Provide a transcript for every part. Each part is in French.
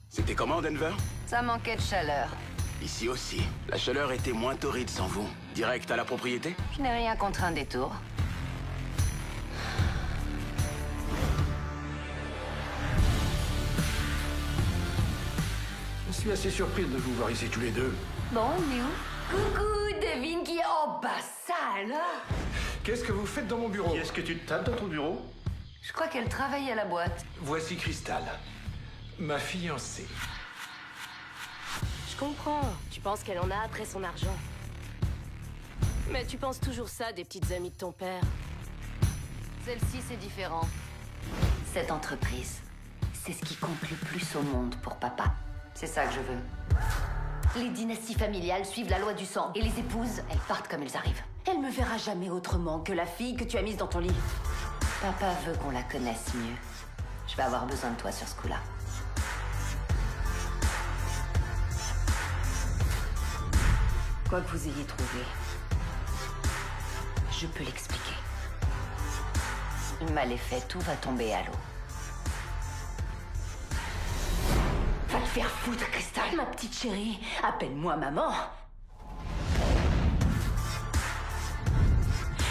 C'était comment, Denver? Ça manquait de chaleur. Ici aussi. La chaleur était moins torride sans vous. Direct à la propriété? Je n'ai rien contre un détour. Je suis assez surprise de vous voir ici tous les deux. Bon, on est où? Coucou, devine qui est... Oh, bah ça alors! Qu'est-ce que vous faites dans mon bureau? Est-ce que tu te tapes dans ton bureau? Je crois qu'elle travaille à la boîte. Voici Crystal, ma fiancée. Je comprends. Tu penses qu'elle en a après son argent. Mais tu penses toujours ça des petites amies de ton père. Celle-ci, c'est différent. Cette entreprise, c'est ce qui compte le plus au monde pour papa. C'est ça que je veux. Les dynasties familiales suivent la loi du sang. Et les épouses, elles partent comme elles arrivent. Elle me verra jamais autrement que la fille que tu as mise dans ton lit. Papa veut qu'on la connaisse mieux. Je vais avoir besoin de toi sur ce coup-là. Quoi que vous ayez trouvé, je peux l'expliquer. Mal est fait, tout va tomber à l'eau. Va te faire foutre, Crystal. Ma petite chérie, appelle-moi maman.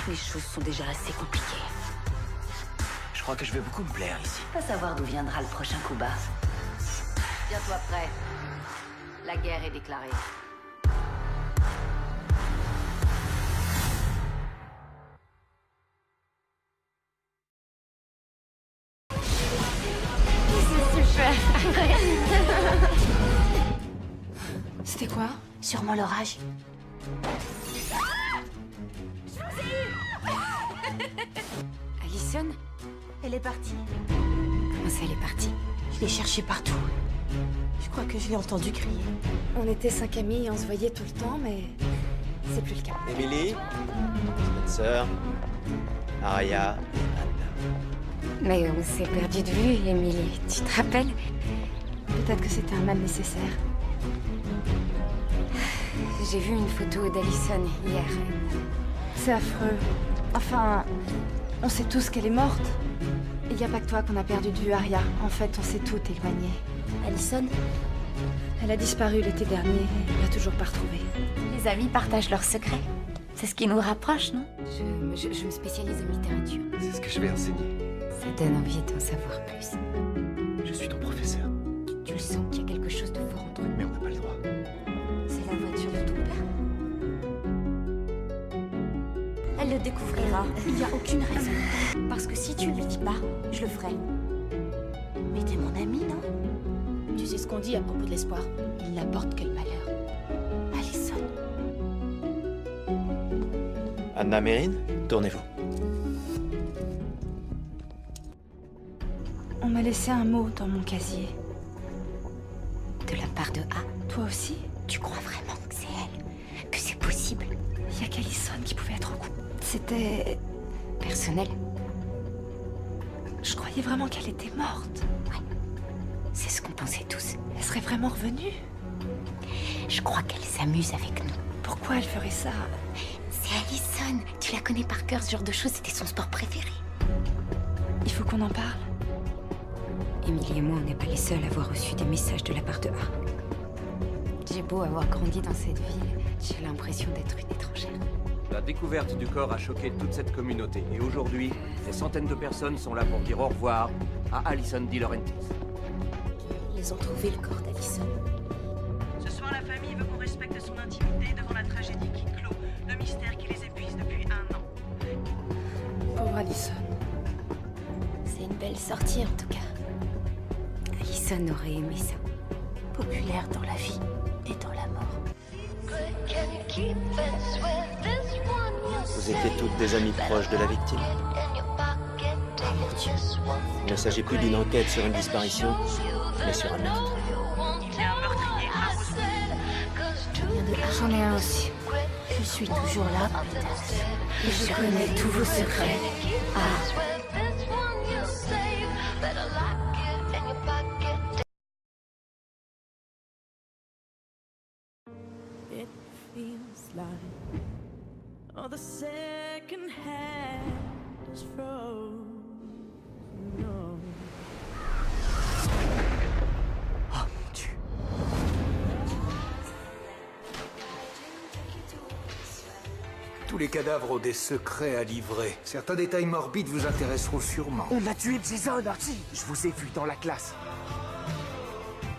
Les choses sont déjà assez compliquées. Je crois que je vais beaucoup me plaire ici. Pas savoir d'où viendra le prochain coup bas. Tiens-toi prêt. La guerre est déclarée. C'était quoi? Sûrement l'orage. Allison? Elle est partie. Comment ça, elle est partie? Je l'ai cherchée partout. Je crois que je l'ai entendu crier. On était 5 amis et on se voyait tout le temps, mais c'est plus le cas. Emily, Spencer, Arya, Mais on s'est perdu de vue, Emily. Tu te rappelles? Peut-être que c'était un mal nécessaire. J'ai vu une photo d'Allison hier. C'est affreux. Enfin, on sait tous qu'elle est morte. Il n'y a pas que toi qu'on a perdu de vue, Arya. En fait, on s'est toutes éloignées. Allison? Elle a disparu l'été dernier et on l'a toujours pas retrouvée. Les amis partagent leurs secrets. C'est ce qui nous rapproche, non? Je me spécialise en littérature. C'est ce que je vais enseigner. Ça donne envie d'en savoir plus. Je suis ton professeur. Tu le sens qu'il y a quelque chose de fort entre nous. Mais on n'a pas le droit. C'est la voiture de ton père. Elle le découvrira. Il n'y a aucune raison. Parce que si tu lui dis pas, je le ferai. Mais t'es mon ami, non? Tu sais ce qu'on dit à propos de l'espoir. Il n'apporte que le malheur. Allison. Anna Mérine, tournez-vous. On m'a laissé un mot dans mon casier. De la part de A. Toi aussi? Tu crois vraiment que c'est elle? Que c'est possible? Il y a qu'Allison qui pouvait être au coup. C'était Personnel? Je croyais vraiment qu'elle était morte. C'est ce qu'on pensait tous. Elle serait vraiment revenue. Je crois qu'elle s'amuse avec nous. Pourquoi elle ferait ça? C'est Allison. Tu la connais par cœur, ce genre de choses, c'était son sport préféré. Il faut qu'on en parle. Émilie et moi, on n'est pas les seuls à avoir reçu des messages de la part de A. J'ai beau avoir grandi dans cette ville, j'ai l'impression d'être une étrangère. La découverte du corps a choqué toute cette communauté. Et aujourd'hui, des centaines de personnes sont là pour dire au revoir à Allison De Laurentiis. Ils ont trouvé le corps d'Allison. Ce soir, la famille veut qu'on respecte son intimité devant la tragédie qui clôt le mystère qui les épuise depuis 1 an. Pauvre Allison. C'est une belle sortie, en tout cas. Allison aurait aimé ça. Populaire dans la vie et dans la mort. Vous étiez toutes des amies proches de la victime. Il ne s'agit plus d'une enquête sur une disparition, mais sur un meurtre. Il y a un meurtrier à Rosewood. J'en ai un aussi. Je suis toujours là, peut-être. Et je connais tous vos secrets. It feels like all the second hand is frozen. No. Oh mon Tous les cadavres ont des secrets à livrer. Certains détails morbides vous intéresseront sûrement. On a tué Jason, Archie. Je vous ai vu dans la classe.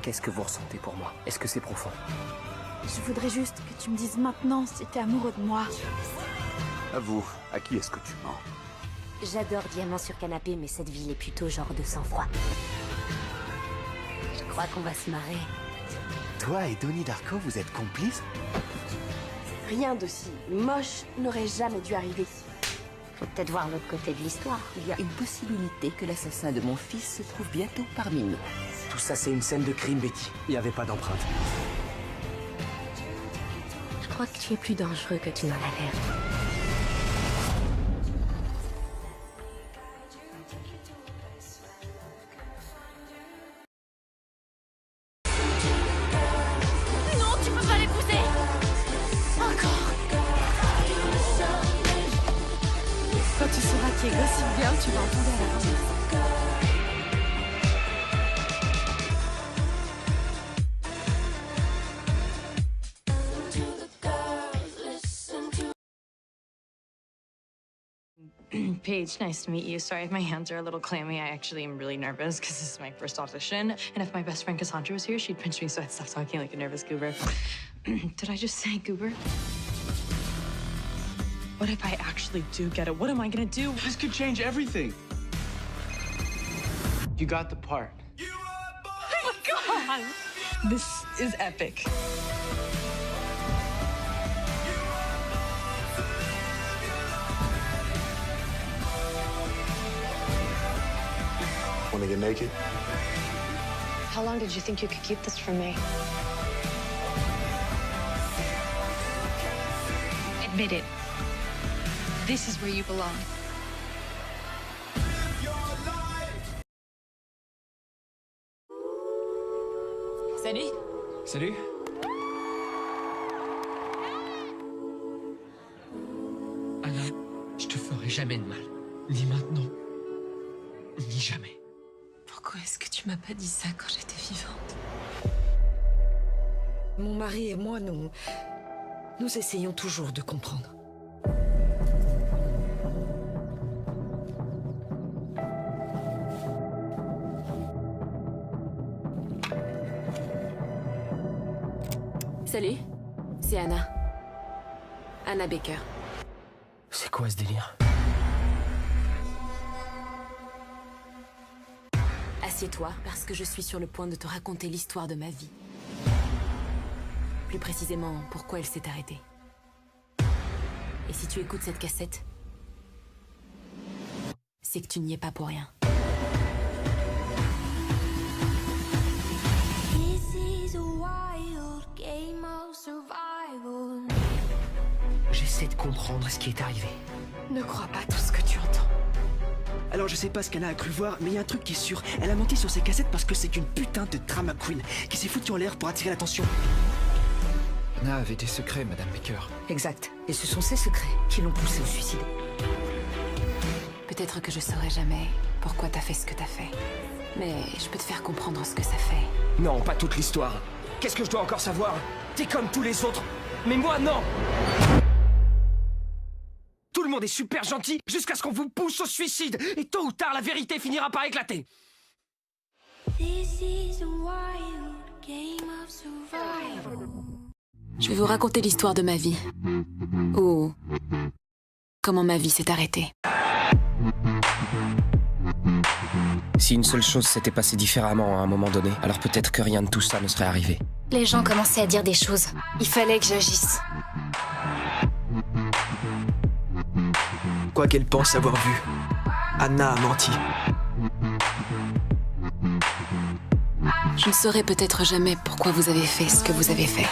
Qu'est-ce que vous ressentez pour moi? Est-ce que c'est profond? Je voudrais juste que tu me dises maintenant si t'es amoureux de moi. Avoue, à qui est-ce que tu mens? J'adore Diamant sur canapé, mais cette ville est plutôt genre de sang-froid. Je crois qu'on va se marrer. Toi et Donnie Darko, vous êtes complices? Rien d'aussi moche n'aurait jamais dû arriver. Faut peut-être voir l'autre côté de l'histoire. Il y a une possibilité que l'assassin de mon fils se trouve bientôt parmi nous. Tout ça, c'est une scène de crime, Betty. Il n'y avait pas d'empreinte. Je crois que tu es plus dangereux que tu n'en as l'air. Non, tu peux pas l'épouser. Encore. Quand tu sauras qui est Gossip Girl, tu vas entendre à la fin. Paige, nice to meet you. Sorry if my hands are a little clammy. I actually am really nervous because this is my first audition. And if my best friend Cassandra was here, she'd pinch me so I'd stop talking like a nervous goober. Did I just say goober? What if I actually do get it? What am I gonna do? This could change everything. You got the part. Oh my god! This is epic. Want to get naked? How long did you think you could keep this from me? Admit it. This is where you belong. Salut. Salut. Anna, je te ferai jamais de mal. Ni maintenant, ni jamais. Pourquoi est-ce que tu m'as pas dit ça quand j'étais vivante? Mon mari et moi, nous essayons toujours de comprendre. Salut, c'est Anna. Anna Baker. C'est quoi ce délire? Assieds-toi, parce que je suis sur le point de te raconter l'histoire de ma vie. Plus précisément, pourquoi elle s'est arrêtée. Et si tu écoutes cette cassette, c'est que tu n'y es pas pour rien. J'essaie de comprendre ce qui est arrivé. Ne crois pas tout ce que tu entends. Alors je sais pas ce qu'Anna a cru voir, mais il y a un truc qui est sûr. Elle a menti sur ses cassettes parce que c'est une putain de drama queen qui s'est foutue en l'air pour attirer l'attention. Anna avait des secrets, Madame Baker. Exact. Et ce sont ces secrets qui l'ont poussée au suicide. Peut-être que je saurai jamais pourquoi t'as fait ce que t'as fait. Mais je peux te faire comprendre ce que ça fait. Non, pas toute l'histoire. Qu'est-ce que je dois encore savoir? T'es comme tous les autres. Mais moi, non! Tout le monde est super gentil jusqu'à ce qu'on vous pousse au suicide. Et tôt ou tard, la vérité finira par éclater. Je vais vous raconter l'histoire de ma vie. Ou comment ma vie s'est arrêtée. Si une seule chose s'était passée différemment à un moment donné, alors peut-être que rien de tout ça ne serait arrivé. Les gens commençaient à dire des choses. Il fallait que j'agisse. Quoi qu'elle pense avoir vu, Anna a menti. Je ne saurai peut-être jamais pourquoi vous avez fait ce que vous avez fait.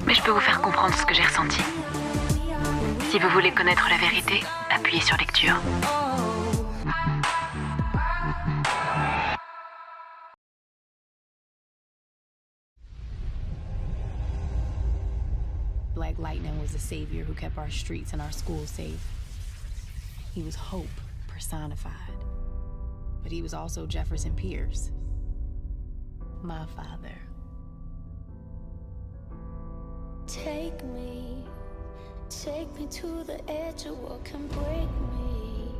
Mais je peux vous faire comprendre ce que j'ai ressenti. Si vous voulez connaître la vérité, appuyez sur lecture. Black Lightning was the savior who kept our streets and our schools safe. He was hope personified. But he was also Jefferson Pierce, my father. Take me Take me to the edge of what can break me.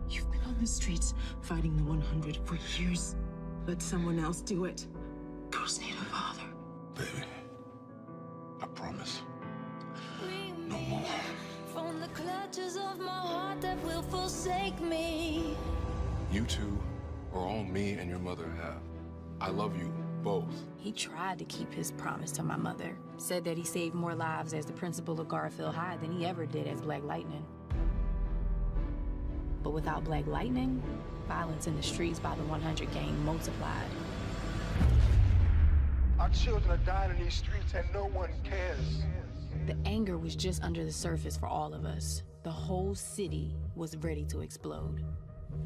You've been on the streets fighting the 100 for years. Let someone else do it. Girls need a father. Baby, I promise. No more. From the clutches of my heart that will forsake me. You two are all me and your mother have. I love you both. He tried to keep his promise to my mother. Said that he saved more lives as the principal of Garfield High than he ever did as Black Lightning. But without Black Lightning, violence in the streets by the 100 gang multiplied. Our children are dying in these streets and no one cares. The anger was just under the surface for all of us. The whole city was ready to explode.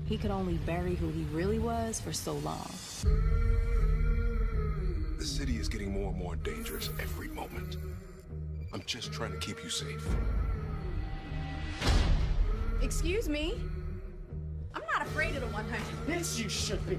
He could only bury who he really was for so long. The city is getting more and more dangerous every moment. I'm just trying to keep you safe. Excuse me? I'm not afraid of the 100. Yes, you should be.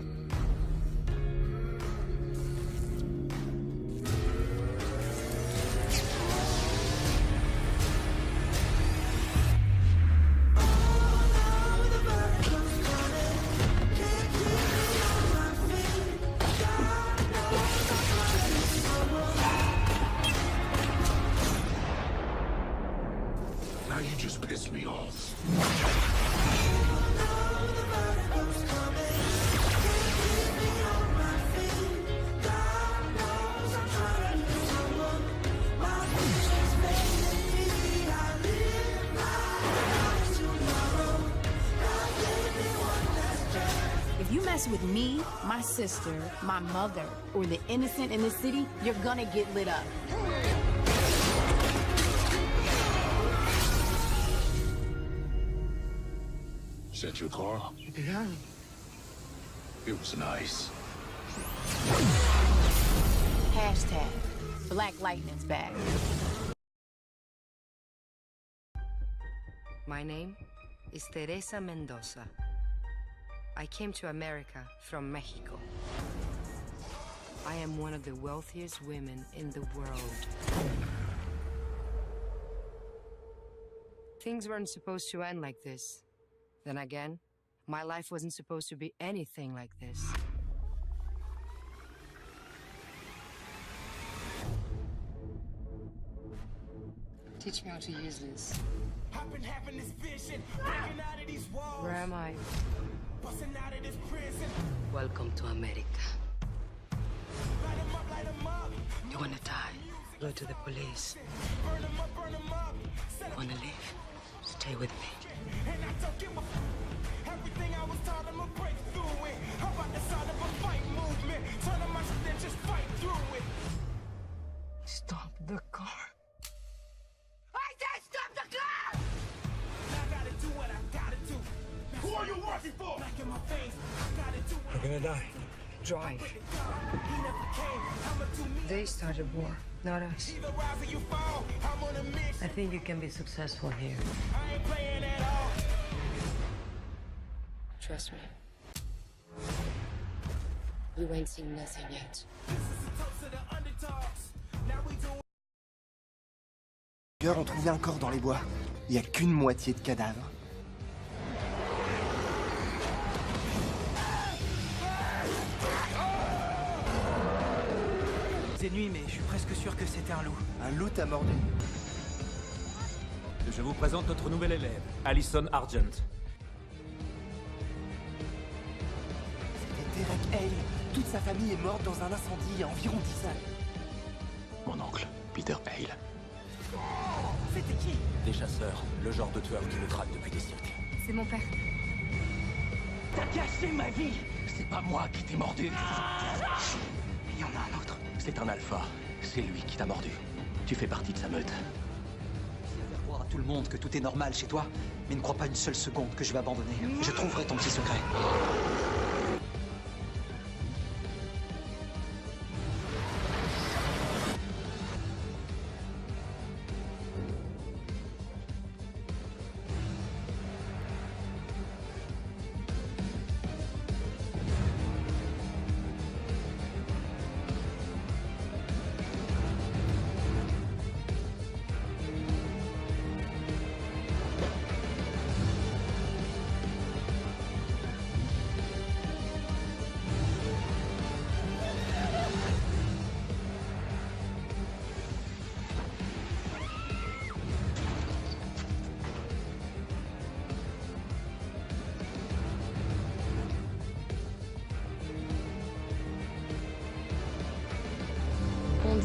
Now you just pissed me off. If you mess with me, my sister, my mother, or the innocent in this city, you're gonna get lit up. Is that your car? Yeah. It was nice. Hashtag Black Lightning's back. My name is Teresa Mendoza. I came to America from Mexico. I am one of the wealthiest women in the world. Things weren't supposed to end like this. Then again, my life wasn't supposed to be anything like this. Teach me how to use this. Where am I? Welcome to America. You wanna die? Go to the police. Wanna leave? Stay with me. Everything I was taught, I'ma break through it. How about the side of a fight movement? Turn on my shit and just fight through it. Stop the car. I said stop the car! I gotta do what I gotta do. Who are you working for? Back in my face, I gotta do what We're gonna die. Drive. They started war, not us. I think you can be successful here. I ain't playing at all. Trust me. You ain't seen nothing yet. On trouvé un corps dans les bois. Il n'y a qu'une moitié de cadavre. C'est nuit, mais je suis presque sûr que c'était un loup. Un loup t'a mordu. Je vous présente notre nouvelle élève, Allison Argent. C'était Derek Hale. Toute sa famille est morte dans un incendie il y a environ 10 ans. Mon oncle, Peter Hale. C'était qui? Des chasseurs, le genre de tueur qui me traque depuis des siècles. C'est mon père. T'as cassé ma vie! C'est pas moi qui t'ai mordu. Il y en a un autre. C'est un alpha. C'est lui qui t'a mordu. Tu fais partie de sa meute. Faire croire à tout le monde que tout est normal chez toi, mais ne crois pas une seule seconde que je vais abandonner. Je trouverai ton petit secret.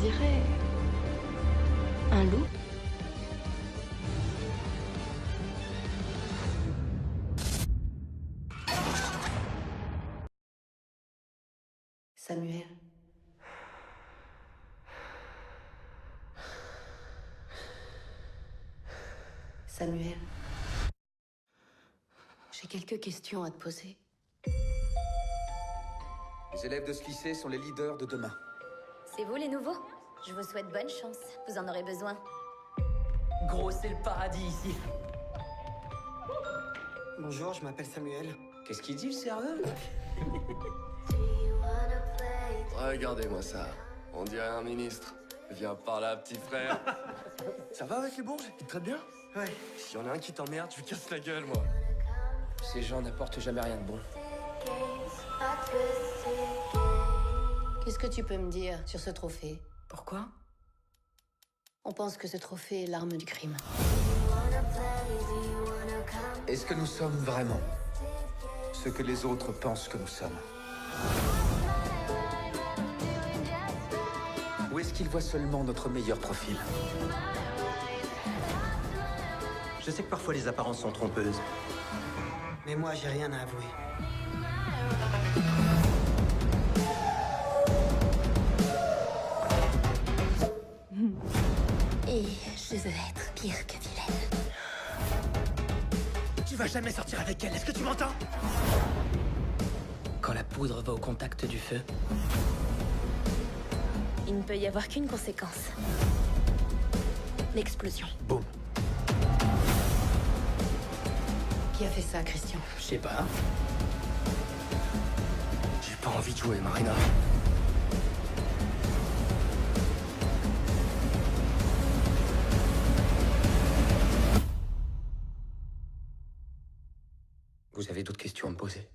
dirait... un loup. Samuel. Samuel. J'ai quelques questions à te poser. Les élèves de ce lycée sont les leaders de demain. C'est vous les nouveaux? Je vous souhaite bonne chance. Vous en aurez besoin. Gros, c'est le paradis ici. Bonjour, je m'appelle Samuel. Qu'est-ce qu'il dit, le serveur? Regardez-moi ça. On dirait un ministre. Viens par là, petit frère. Ça va avec les bourges? Ils te traitent bien? Ouais. S'il y en a un qui t'emmerde, je lui casse la gueule, moi. Ces gens n'apportent jamais rien de bon. Qu'est-ce que tu peux me dire sur ce trophée? Pourquoi? On pense que ce trophée est l'arme du crime. Est-ce que nous sommes vraiment ce que les autres pensent que nous sommes? Ou est-ce qu'ils voient seulement notre meilleur profil? Je sais que parfois les apparences sont trompeuses. Mais moi, j'ai rien à avouer. Et je veux être pire que vilaine. Tu vas jamais sortir avec elle, est-ce que tu m'entends? Quand la poudre va au contact du feu. Il ne peut y avoir qu'une conséquence. L'explosion. Boum. Qui a fait ça, Christian? Je sais pas. J'ai pas envie de jouer, Marina. Vous avez d'autres questions à me poser?